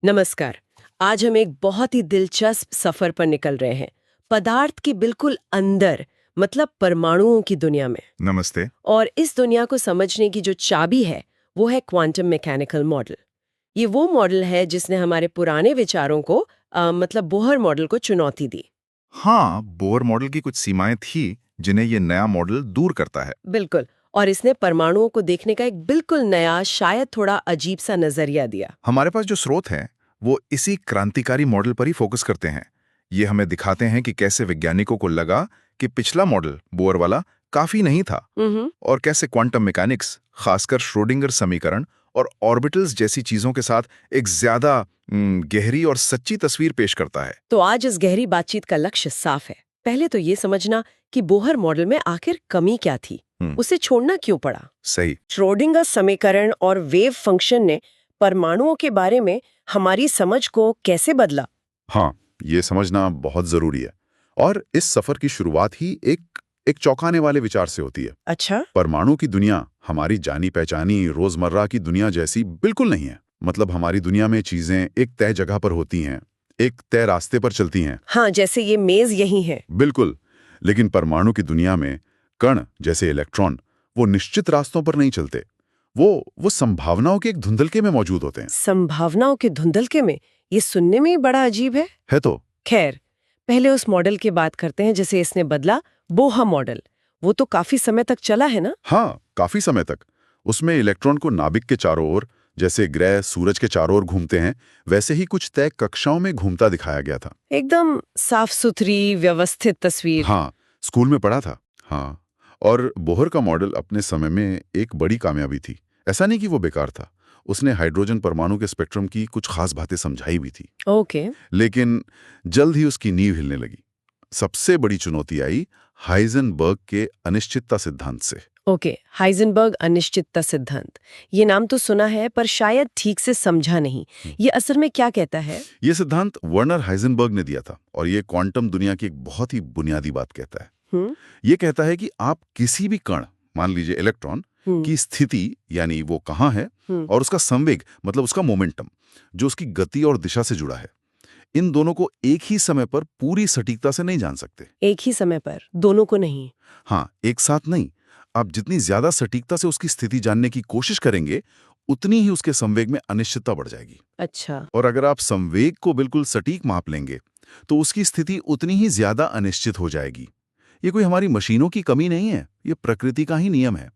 नमस्कार। आज हम एक बहुत ही दिलचस्प सफर पर निकल रहे हैं, पदार्थ के बिल्कुल अंदर, मतलब परमाणुओं की दुनिया में। नमस्ते। और इस दुनिया को समझने की जो चाबी है वो है क्वांटम मैकेनिकल मॉडल। ये वो मॉडल है जिसने हमारे पुराने विचारों को मतलब बोहर मॉडल को चुनौती दी। हाँ, बोर मॉडल की कुछ सीमाएं थी जिन्हें ये नया मॉडल दूर करता है। बिल्कुल। और इसने परमाणुओं को देखने का एक बिल्कुल नया, शायद थोड़ा अजीब सा नजरिया दिया। हमारे पास जो स्रोत हैं, वो इसी क्रांतिकारी मॉडल पर ही फोकस करते हैं। ये हमें दिखाते हैं कि कैसे वैज्ञानिकों को लगा कि पिछला मॉडल, बोर वाला, काफी नहीं था, और कैसे क्वांटम मैकेनिक्स, खासकर श्रोडिंगर समीकरण और ऑर्बिटल्स जैसी चीजों के साथ एक ज्यादा गहरी और सच्ची तस्वीर पेश करता है। तो आज इस गहरी बातचीत का लक्ष्य साफ है। पहले तो ये समझना कि बोहर मॉडल में आखिर कमी क्या थी, उसे छोड़ना क्यों पड़ा। सही। श्रोडिंगर समीकरण और वेव फंक्शन ने परमाणुओं के बारे में हमारी समझ को कैसे बदला। हाँ, ये समझना बहुत जरूरी है। और इस सफर की शुरुआत ही एक चौंकाने वाले विचार से होती है। अच्छा। परमाणु की दुनिया हमारी जानी पहचानी रोजमर्रा की दुनिया जैसी बिल्कुल नहीं है। मतलब हमारी दुनिया में चीजें एक तय जगह पर होती हैं, एक तय रास्ते पर चलती हैं। हाँ, जैसे ये मेज यही है। बिल्कुल। लेकिन परमाणु की दुनिया में कण जैसे इलेक्ट्रॉन वो निश्चित रास्तों पर नहीं चलते। वो संभावनाओं के एक धुंधलके में मौजूद होते हैं। संभावनाओं के धुंधलके में, ये सुनने में ही बड़ा अजीब है तो। खैर, पहले उस मॉडल की बात करते हैं जिसे इसने बदला, बोहर मॉडल। वो तो काफी समय तक चला है ना। हाँ, काफी समय तक। उसमें इलेक्ट्रॉन को नाभिक के चारों ओर, जैसे ग्रह सूरज के चारों ओर घूमते हैं, वैसे ही कुछ तय कक्षाओं में घूमता दिखाया गया था। एकदम साफ सुथरी व्यवस्थित तस्वीर। हाँ, स्कूल में पढ़ा था। हाँ। और बोहर का मॉडल अपने समय में एक बड़ी कामयाबी थी। ऐसा नहीं कि वो बेकार था। उसने हाइड्रोजन परमाणु के स्पेक्ट्रम की कुछ खास बातें समझाई भी थी। ओके। लेकिन जल्द ही उसकी नींव हिलने लगी। सबसे बड़ी चुनौती आई हाइजेनबर्ग के अनिश्चितता सिद्धांत से। ओके, हाइजेनबर्ग अनिश्चितता सिद्धांत। ये नाम तो सुना है पर शायद ठीक से समझा नहीं। ये असल में क्या कहता है। ये सिद्धांत वर्नर हाइजेनबर्ग ने दिया था और ये क्वांटम दुनिया की एक बहुत ही बुनियादी बात कहता है। ये कहता है कि आप किसी भी कण, मान लीजिए इलेक्ट्रॉन, की स्थिति यानी वो कहाँ है, और उसका संवेग मतलब उसका मोमेंटम, जो उसकी गति और दिशा से जुड़ा है, इन दोनों को एक ही समय पर पूरी सटीकता से नहीं जान सकते। एक ही समय पर दोनों को नहीं। हाँ, एक साथ नहीं। आप जितनी ज्यादा सटीकता से उसकी स्थिति जानने की कोशिश करेंगे, उतनी ही उसके संवेग में अनिश्चितता बढ़ जाएगी। अच्छा। और अगर आप संवेग को बिल्कुल सटीक माप लेंगे, तो उसकी स्थिति उतनी ही ज्यादा अनिश्चित हो जाएगी। ये कोई हमारी मशीनों की कमी नहीं है, ये प्रकृति का ही नियम है,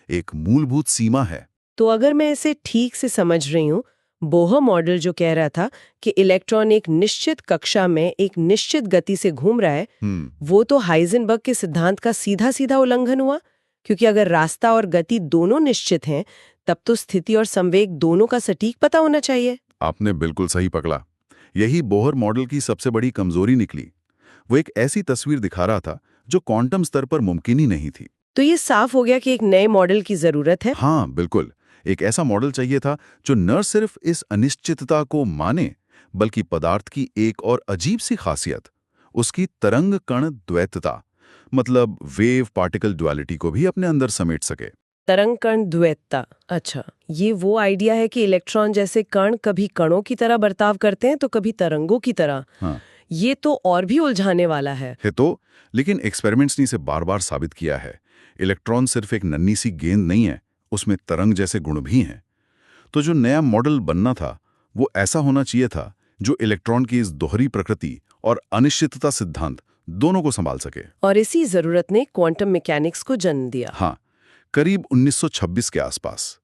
एक मूलभूत सीमा है। तो अगर मैं इसे ठीक से समझ रही हूँ, बोहर मॉडल जो कह रहा था कि इलेक्ट्रॉन एक निश्चित कक्षा में एक निश्चित गति से घूम रहा है, वो तो हाइजेनबर्ग के सिद्धांत का सीधा सीधा उल्लंघन हुआ। क्योंकि अगर रास्ता और गति दोनों निश्चित हैं, तब तो स्थिति और संवेग दोनों का सटीक पता होना चाहिए। आपने बिल्कुल सही पकड़ा। यही बोहर मॉडल की सबसे बड़ी कमजोरी निकली। वो एक ऐसी तस्वीर दिखा रहा था जो क्वांटम स्तर पर मुमकिन ही नहीं थी। तो ये साफ हो गया कि एक नए मॉडल की जरूरत है। हाँ, बिल्कुल। एक ऐसा मॉडल चाहिए था जो न सिर्फ इस अनिश्चितता को माने, बल्कि पदार्थ की एक और अजीब सी खासियत, उसकी तरंग कण द्वैतता, मतलब वेव पार्टिकल ड्युअलिटी को भी अपने अंदर समेट सके। तरंग कण द्वैतता। अच्छा, ये वो आइडिया है कि इलेक्ट्रॉन जैसे कण कभी कणों की तरह बर्ताव करते हैं तो कभी तरंगों की तरह। हाँ। ये तो और भी उलझाने वाला है। तो लेकिन एक्सपेरिमेंट्स ने इसे बार बार साबित किया है, इलेक्ट्रॉन सिर्फ एक नन्ही सी गेंद नहीं है, उसमें तरंग जैसे गुण भी हैं। तो जो नया मॉडल बनना था, वो ऐसा होना चाहिए था जो इलेक्ट्रॉन की इस दोहरी प्रकृति और अनिश्चितता सिद्धांत दोनों को संभाल सके। और इसी जरूरत ने क्वांटम मैकेनिक्स को जन्म दिया। हाँ, करीब 1926 के आसपास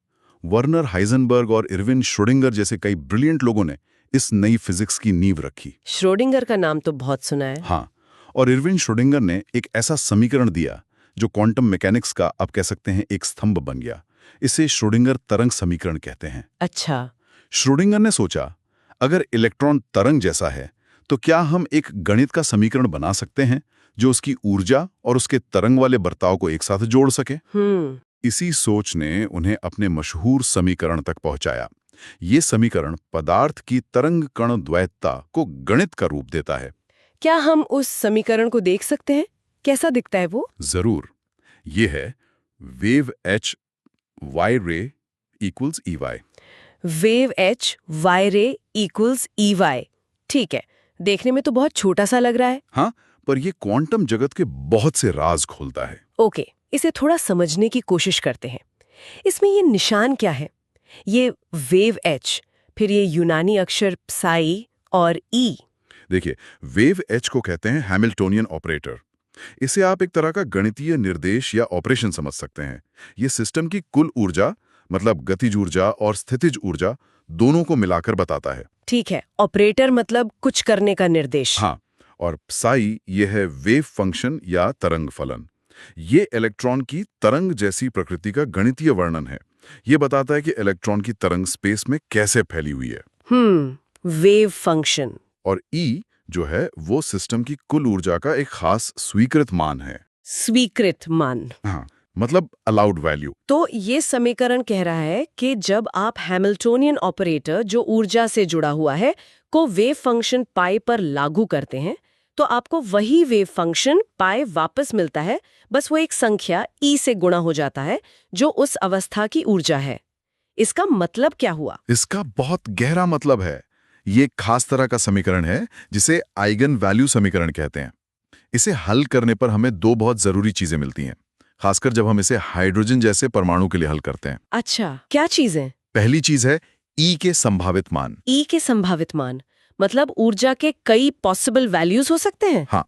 वर्नर हाइजेनबर्ग और इरविन श्रोडिंगर जैसे कई ब्रिलियंट लोगों ने इस नई फिजिक्स की नींव रखी। श्रोडिंगर का नाम तो बहुत सुना है। हाँ, और इरविन श्रोडिंगर ने एक ऐसा समीकरण दिया जो क्वांटम मैकेनिक्स का, आप कह सकते हैं, एक स्तंभ बन गया। इसे श्रोडिंगर तरंग समीकरण कहते हैं। अच्छा। श्रोडिंगर ने सोचा, अगर इलेक्ट्रॉन तरंग जैसा है, तो क्या हम एक गणित का समीकरण बना सकते हैं जो उसकी ऊर्जा और उसके तरंग वाले बर्ताव को एक साथ जोड़ सके। इसी सोच ने उन्हें अपने मशहूर समीकरण तक पहुंचाया। ये समीकरण पदार्थ की तरंग कण द्वैतता को गणित का रूप देता है। क्या हम उस समीकरण को देख सकते हैं? कैसा दिखता है वो? जरूर। ये है wave h y ray equals EY। Wave h y रे इक्वल्स EY। ठीक है, देखने में तो बहुत छोटा सा लग रहा है। हाँ, पर ये क्वांटम जगत के बहुत से राज खोलता है। ओके, इसे थोड़ा समझने की कोशिश करते हैं। इसमें ये निशान क्या है? ये वेव h, फिर ये यूनानी अक्षर psi और e। देखिए, वेव एच को कहते हैं हैमिल्टोनियन ऑपरेटर। इसे आप एक तरह का गणितीय निर्देश या ऑपरेशन समझ सकते हैं। ये सिस्टम की कुल ऊर्जा, मतलब गतिज ऊर्जा और स्थितिज ऊर्जा, दोनों को मिलाकर बताता है। ठीक है, ऑपरेटर मतलब कुछ करने का निर्देश। हाँ, और psi ये है वेव फंक्शन या तरंग फलन। ये इलेक्ट्रॉन की तरंग जैसी प्रकृति का गणितीय वर्णन है। ये बताता है कि इलेक्ट्रॉन की तरंग स्पेस में कैसे फैली हुई है। Wave function. और E जो है वो सिस्टम की कुल ऊर्जा का एक खास स्वीकृत मान है। स्वीकृत मान, हाँ, मतलब अलाउड वैल्यू। तो ये समीकरण कह रहा है कि जब आप हैमिल्टोनियन ऑपरेटर जो ऊर्जा से जुड़ा हुआ है को वेव फंक्शन पाई पर लागू करते हैं तो आपको वही वेव फंक्शन पाई वापस मिलता है, बस वो एक संख्या ई से गुणा हो जाता है जो उस अवस्था की ऊर्जा है। इसका मतलब क्या हुआ? इसका बहुत गहरा मतलब है। ये एक खास तरह का समीकरण है जिसे आइगन वैल्यू समीकरण कहते हैं। इसे हल करने पर हमें दो बहुत जरूरी चीजें मिलती हैं, खासकर जब हम इसे हाइड्रोजन जैसे परमाणु के लिए हल करते हैं। अच्छा, क्या चीजें? पहली चीज है ई के संभावित मान। ई के संभावित मान मतलब ऊर्जा के कई पॉसिबल वैल्यूज हो सकते हैं। हाँ,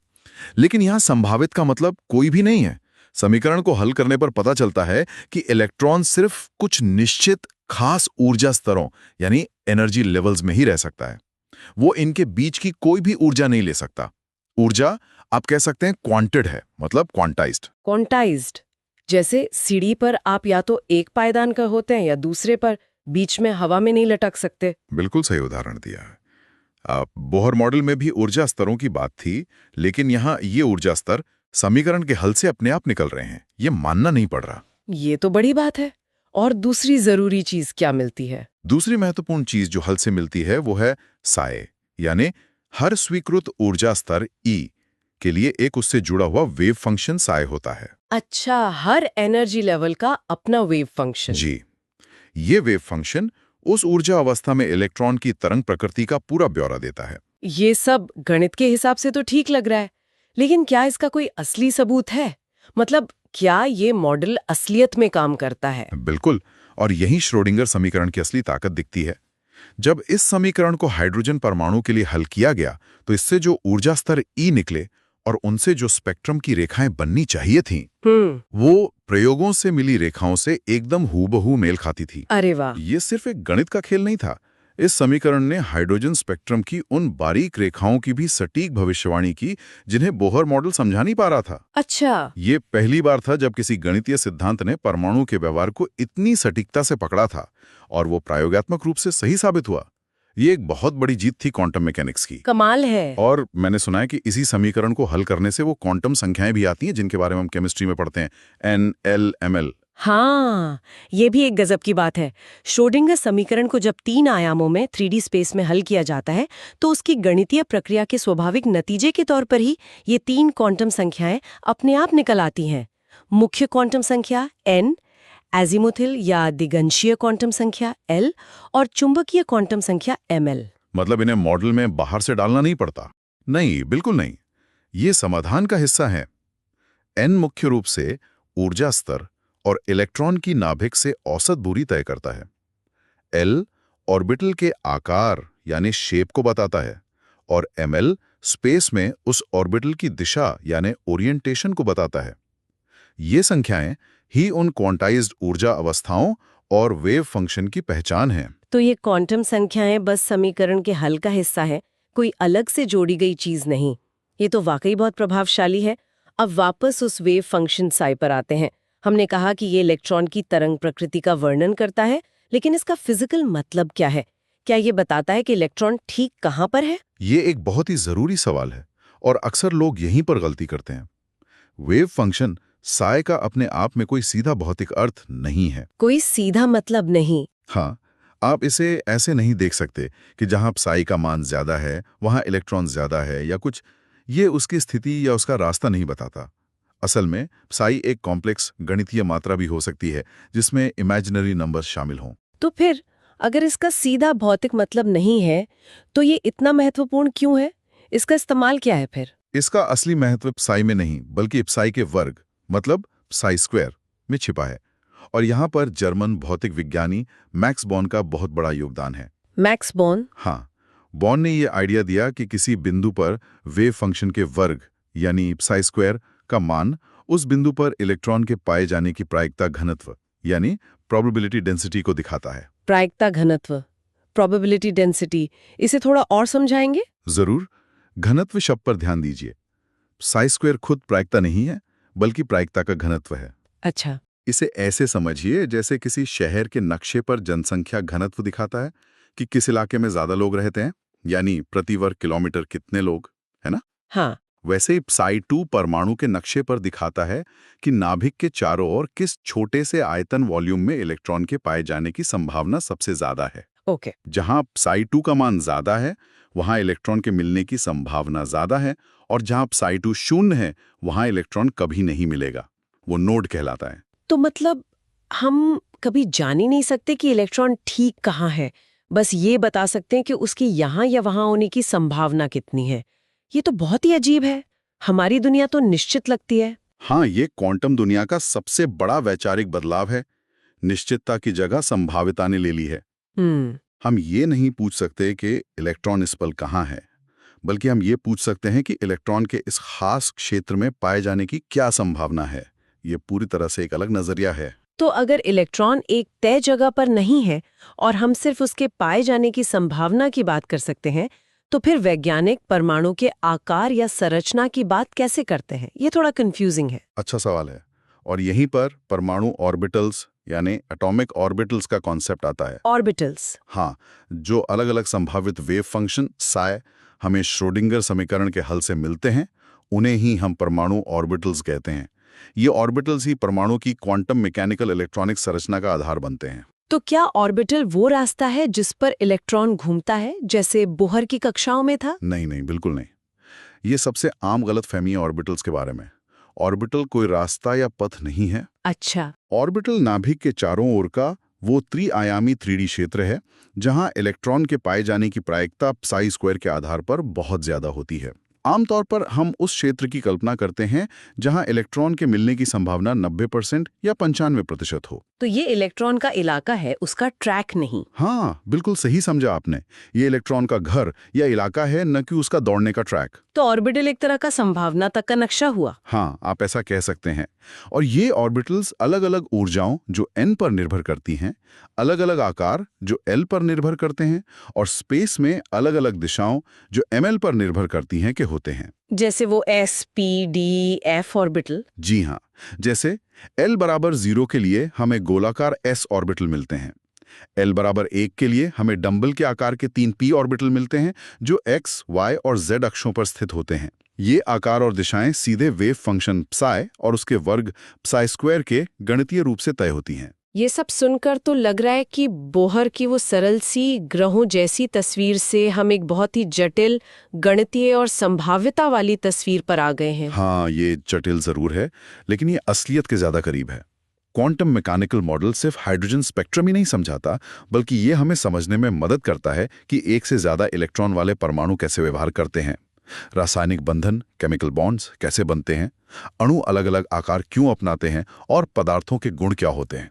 लेकिन यहाँ संभावित का मतलब कोई भी नहीं है। समीकरण को हल करने पर पता चलता है कि इलेक्ट्रॉन सिर्फ कुछ निश्चित खास ऊर्जा स्तरों यानी एनर्जी लेवल्स में ही रह सकता है। वो इनके बीच की कोई भी ऊर्जा नहीं ले सकता। ऊर्जा आप कह सकते हैं क्वांटेड है, मतलब क्वांटाइज्ड। क्वांटाइज्ड, जैसे सीढ़ी पर आप या तो एक पायदान का होते हैं या दूसरे पर, बीच में हवा में नहीं लटक सकते। बिल्कुल सही उदाहरण दिया है। बोहर मॉडल में भी ऊर्जा स्तरों की बात थी, लेकिन यहाँ ये ऊर्जा स्तर समीकरण के हल से अपने आप निकल रहे हैं। ये मानना नहीं पड़ रहा। ये तो बड़ी बात है। और दूसरी जरूरी चीज क्या मिलती है? दूसरी महत्वपूर्ण चीज जो हल से मिलती है वो है साए, यानी हर स्वीकृत ऊर्जा स्तर E के लिए एक उससे जुड़ा हुआ वेव फंक्शन साए होता है। अच्छा, हर एनर्जी लेवल का अपना वेव फंक्शन। जी, ये वेव फंक्शन उस ऊर्जा अवस्था में इलेक्ट्रॉन की तरंग प्रकृति का पूरा ब्यौरा देता है। ये सब गणित के हिसाब से तो ठीक लग रहा है, लेकिन क्या इसका कोई असली सबूत है? मतलब क्या ये मॉडल असलियत में काम करता है? बिल्कुल, और यही श्रोडिंगर समीकरण की असली ताकत दिखती है। जब इस समीकरण को हाइड्रोजन परमाणु के लिए हल किया गया तो इससे जो ऊर्जा स्तर E निकले और उनसे जो स्पेक्ट्रम की रेखाएं बननी चाहिए थीं, वो प्रयोगों से मिली रेखाओं से एकदम हूबहू मेल खाती थी। अरे वाह! ये सिर्फ एक गणित का खेल नहीं था। इस समीकरण ने हाइड्रोजन स्पेक्ट्रम की उन बारीक रेखाओं की भी सटीक भविष्यवाणी की जिन्हें बोहर मॉडल समझा नहीं पा रहा था। अच्छा, ये पहली बार था जब किसी गणितीय सिद्धांत ने परमाणु के व्यवहार को इतनी सटीकता से पकड़ा था, और वो प्रयोगात्मक रूप से सही साबित हुआ। ये एक बहुत बड़ी जीत थी क्वांटम मैकेनिक्स की। कमाल है। और मैंने सुना है कि इसी समीकरण को हल करने से वो क्वांटम संख्याएं भी आती हैं जिनके बारे में हम केमिस्ट्री में पढ़ते हैं, N, L, ML। हाँ, ये भी एक गजब की बात है। श्रोडिंगर समीकरण को जब 3 आयामों में 3D स्पेस में हल किया जाता है तो उसकी गणितीय प्रक्रिया के स्वाभाविक नतीजे के तौर पर ही ये 3 क्वांटम संख्याएं अपने आप निकल आती हैं। मुख्य क्वांटम संख्या N, एजीमुथल या दिगंशीय क्वांटम संख्या L और चुंबकीय क्वांटम संख्या ML। मतलब इन्हें मॉडल में बाहर से डालना नहीं पड़ता? नहीं, बिल्कुल नहीं। ये समाधान का हिस्सा है। N मुख्य रूप से ऊर्जा स्तर और इलेक्ट्रॉन की नाभिक से औसत दूरी तय करता है। L ऑर्बिटल के आकार यानी शेप को बताता है, और ML स्पेस में उस ऑर्बिटल की दिशा यानी ओरिएंटेशन को बताता है। ये संख्याएं ही उन क्वांटाइज्ड ऊर्जा अवस्थाओं और वेव फंक्शन की पहचान है। तो ये क्वांटम संख्याएं बस समीकरण के हल का हिस्सा है, कोई अलग से जोड़ी गई चीज नहीं। ये तो वाकई बहुत प्रभावशाली है। अब वापस उस वेव फंक्शन साई पर आते हैं। हमने कहा कि ये इलेक्ट्रॉन की तरंग प्रकृति का वर्णन करता है, लेकिन इसका फिजिकल मतलब क्या है? क्या ये बताता है कि इलेक्ट्रॉन ठीक कहाँ पर है? ये एक बहुत ही जरूरी सवाल है, और अक्सर लोग यहीं पर गलती करते हैं। वेव फंक्शन साई का अपने आप में कोई सीधा भौतिक अर्थ नहीं है। कोई सीधा मतलब नहीं? हाँ, आप इसे ऐसे नहीं देख सकते कि जहां साई का मान ज्यादा है वहां इलेक्ट्रॉन ज्यादा है या कुछ। ये उसकी स्थिति या उसका रास्ता नहीं बताता। असल में साई एक कॉम्प्लेक्स गणितीय मात्रा भी हो सकती है जिसमें इमेजिनरी नंबर्स शामिल हों। तो फिर अगर इसका सीधा भौतिक मतलब नहीं है तो ये इतना महत्वपूर्ण क्यों है? इसका इस्तेमाल क्या है फिर? इसका असली महत्व psi में नहीं बल्कि psi के वर्ग मतलब psi स्क्वायर में छिपा है। और यहाँ पर जर्मन भौतिक विज्ञानी मैक्स बॉर्न का बहुत बड़ा योगदान है। Max born? हाँ, बॉर्न ने ये आइडिया दिया कि किसी बिंदु पर वेव फंक्शन के वर्ग यानी psi स्क्वायर का मान उस बिंदु पर इलेक्ट्रॉन के पाए जाने की प्रायिकता घनत्व यानी प्रोबेबिलिटी डेंसिटी को दिखाता है। प्रायिकता घनत्व, प्रोबेबिलिटी डेंसिटी, इसे थोड़ा और समझाएंगे? जरूर। घनत्व शब्द पर ध्यान दीजिए। psi स्क्वायर खुद प्रायिकता नहीं है बल्कि प्रायिकता का घनत्व है। अच्छा। इसे ऐसे समझिए जैसे किसी शहर के नक्शे पर जनसंख्या घनत्व दिखाता है कि किस इलाके में ज्यादा लोग रहते हैं, यानी प्रति वर्ग किलोमीटर कितने लोग, है ना? हाँ। वैसे ही psi 2 परमाणु के नक्शे पर दिखाता है कि नाभिक के चारों ओर किस छोटे से आयतन वॉल्यूम में इलेक्ट्रॉन के पाए जाने की संभावना सबसे ज्यादा है। ओके। जहां psi 2 का मान ज्यादा है वहां इलेक्ट्रॉन के मिलने की संभावना ज्यादा है, और जहां psi 2 शून्य है वहां इलेक्ट्रॉन कभी नहीं मिलेगा। वो नोड कहलाता है। तो मतलब हम कभी जान ही नहीं सकते कि इलेक्ट्रॉन ठीक कहाँ है, बस ये बता सकते हैं कि उसकी यहाँ या वहाँ होने की संभावना कितनी है। ये तो बहुत ही अजीब है। हमारी दुनिया तो निश्चित लगती है। हाँ, ये क्वांटम दुनिया का सबसे बड़ा वैचारिक बदलाव है। निश्चितता की जगह संभाविता ने ले ली है। हम ये नहीं पूछ सकते कि इलेक्ट्रॉन इस पल कहाँ है, बल्कि हम ये पूछ सकते हैं कि इलेक्ट्रॉन के इस खास क्षेत्र में पाए जाने की क्या संभावना है। ये पूरी तरह से एक अलग नजरिया है। तो अगर इलेक्ट्रॉन एक तय जगह पर नहीं है और हम सिर्फ उसके पाए जाने की संभावना की बात कर सकते हैं, तो फिर वैज्ञानिक परमाणु के आकार या संरचना की बात कैसे करते हैं? ये थोड़ा कंफ्यूजिंग है। अच्छा सवाल है। और यहीं पर परमाणु ऑर्बिटल्स यानी एटॉमिक ऑर्बिटल्स का कॉन्सेप्ट आता है। ऑर्बिटल्स? हाँ, जो अलग अलग संभावित वेव फंक्शन psi हमें श्रोडिंगर समीकरण के हल से मिलते हैं, उन्हें ही हम परमाणु ऑर्बिटल्स कहते हैं। ये ऑर्बिटल्स ही परमाणु की क्वांटम मैकेनिकल इलेक्ट्रॉनिक संरचना का आधार बनते हैं। तो क्या ऑर्बिटल वो रास्ता है जिस पर इलेक्ट्रॉन घूमता है, जैसे बोहर की कक्षाओं में था? नहीं नहीं, बिल्कुल नहीं। ये सबसे आम गलतफहमी है ऑर्बिटल्स के बारे में। ऑर्बिटल कोई रास्ता या पथ नहीं है। अच्छा। ऑर्बिटल नाभिक के चारों ओर का वो त्रिआयामी 3D क्षेत्र है जहां इलेक्ट्रॉन के पाए जाने की प्रायिकता psi स्क्वायर के आधार पर बहुत ज्यादा होती है। आमतौर पर हम उस क्षेत्र की कल्पना करते हैं जहां इलेक्ट्रॉन के मिलने की संभावना 90% या 95% हो। तो ये इलेक्ट्रॉन का इलाका है, उसका ट्रैक नहीं। हाँ, बिल्कुल सही समझा आपने। ये इलेक्ट्रॉन का घर या इलाका है, न कि उसका दौड़ने का ट्रैक। तो ऑर्बिटल एक तरह का संभावना तक का नक्शा हुआ। हाँ, आप ऐसा कह सकते हैं। और ये ऑर्बिटल्स अलग अलग ऊर्जाओं जो n पर निर्भर करती हैं, अलग अलग आकार जो l पर निर्भर करते हैं, और स्पेस में अलग अलग दिशाओं जो ml पर निर्भर करती हैं के होते हैं। जैसे वो s, p, d, f orbital? जी हाँ, जैसे l बराबर 0 के लिए हमें गोलाकार s ऑर्बिटल मिलते हैं। l बराबर 1 के लिए हमें डंबल के आकार के 3 p ऑर्बिटल मिलते हैं जो x, y और z अक्षों पर स्थित होते हैं। ये आकार और दिशाएं सीधे वेव फंक्शन psi और उसके वर्ग psi स्क्वायर के गणितीय रूप से तय होती हैं। ये सब सुनकर तो लग रहा है कि बोहर की वो सरल सी ग्रहों जैसी तस्वीर से हम एक बहुत ही जटिल गणितीय और संभाव्यता वाली तस्वीर पर आ गए हैं। हाँ, ये जटिल जरूर है, लेकिन ये असलियत के ज्यादा करीब है। क्वांटम मैकेनिकल मॉडल सिर्फ हाइड्रोजन स्पेक्ट्रम ही नहीं समझाता, बल्कि ये हमें समझने में मदद करता है कि एक से ज्यादा इलेक्ट्रॉन वाले परमाणु कैसे व्यवहार करते हैं, रासायनिक बंधन केमिकल बॉन्ड्स कैसे बनते हैं, अणु अलग अलग आकार क्यों अपनाते हैं, और पदार्थों के गुण क्या होते हैं।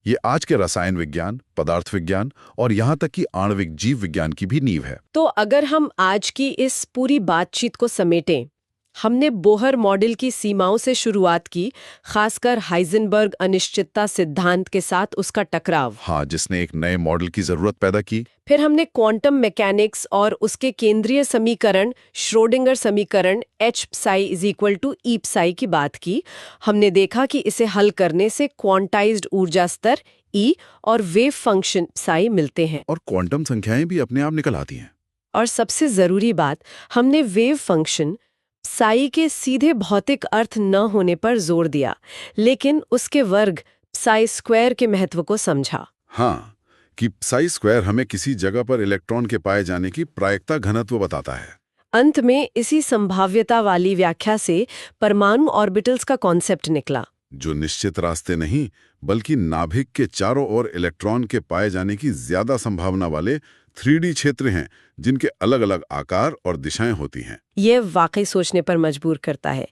ये आज के रसायन विज्ञान, पदार्थ विज्ञान और यहाँ तक कि आणविक जीव विज्ञान की भी नींव है। तो अगर हम आज की इस पूरी बातचीत को समेटें, हमने बोहर मॉडल की सीमाओं से शुरुआत की, खासकर हाइजेनबर्ग अनिश्चितता सिद्धांत के साथ उसका टकराव। हाँ, जिसने एक नए मॉडल की जरूरत पैदा की। फिर हमने क्वांटम मैकेनिक्स और उसके केंद्रीय समीकरण श्रोडिंगर समीकरण H psi = E psi की बात की। हमने देखा कि इसे हल करने से क्वांटाइज्ड ऊर्जा स्तर E और वेव फंक्शन psi मिलते हैं, और क्वांटम संख्याएं भी अपने आप निकल आती हैं। और सबसे जरूरी बात, हमने वेव फंक्शन psi के सीधे भौतिक अर्थ न होने पर जोर दिया, लेकिन उसके वर्ग psi स्क्वायर के महत्व को समझा। हाँ, कि psi स्क्वायर हमें किसी जगह पर इलेक्ट्रॉन के पाए जाने की प्रायिकता घनत्व बताता है। अंत में इसी संभाव्यता वाली व्याख्या से परमाणु ऑर्बिटल्स का कॉन्सेप्ट निकला, जो निश्चित रास्ते नहीं बल्कि नाभिक के चारों ओर इलेक्ट्रॉन के पाए जाने की ज्यादा संभावना वाले 3D क्षेत्र हैं, जिनके अलग अलग आकार और दिशाएं होती हैं। ये वाकई सोचने पर मजबूर करता है।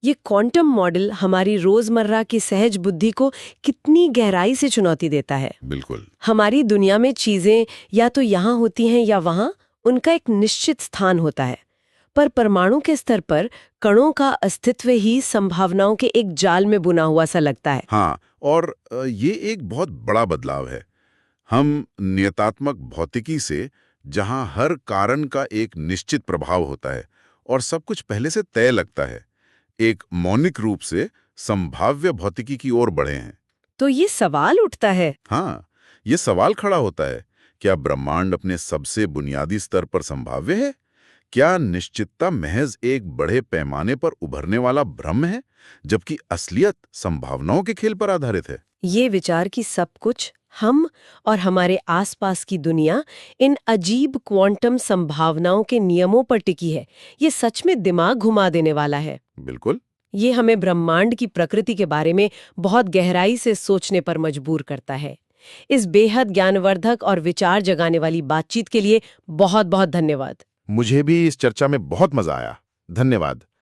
ये क्वांटम मॉडल हमारी रोजमर्रा की सहज बुद्धि को कितनी गहराई से चुनौती देता है। बिल्कुल। हमारी दुनिया में चीजें या तो यहाँ होती हैं या वहाँ, उनका एक निश्चित स्थान होता है। पर परमाणु के स्तर पर कणों का अस्तित्व ही संभावनाओं के एक जाल में बुना हुआ सा लगता है। हाँ, और ये एक बहुत बड़ा बदलाव है। हम नियतात्मक भौतिकी से, जहां हर कारण का एक निश्चित प्रभाव होता है और सब कुछ पहले से तय लगता है, एक मौलिक रूप से संभाव्य भौतिकी की ओर बढ़े हैं। तो ये सवाल उठता है। हाँ, ये सवाल खड़ा होता है, क्या ब्रह्मांड अपने सबसे बुनियादी स्तर पर संभाव्य है? क्या निश्चितता महज एक बड़े पैमाने पर उभरने वाला भ्रम है, जबकि असलियत संभावनाओं के खेल पर आधारित है? ये विचार कि सब कुछ, हम और हमारे आसपास की दुनिया, इन अजीब क्वांटम संभावनाओं के नियमों पर टिकी है, ये सच में दिमाग घुमा देने वाला है। बिल्कुल। ये हमें ब्रह्मांड की प्रकृति के बारे में बहुत गहराई से सोचने पर मजबूर करता है। इस बेहद ज्ञानवर्धक और विचार जगाने वाली बातचीत के लिए बहुत बहुत धन्यवाद। मुझे भी इस चर्चा में बहुत मजा आया। धन्यवाद।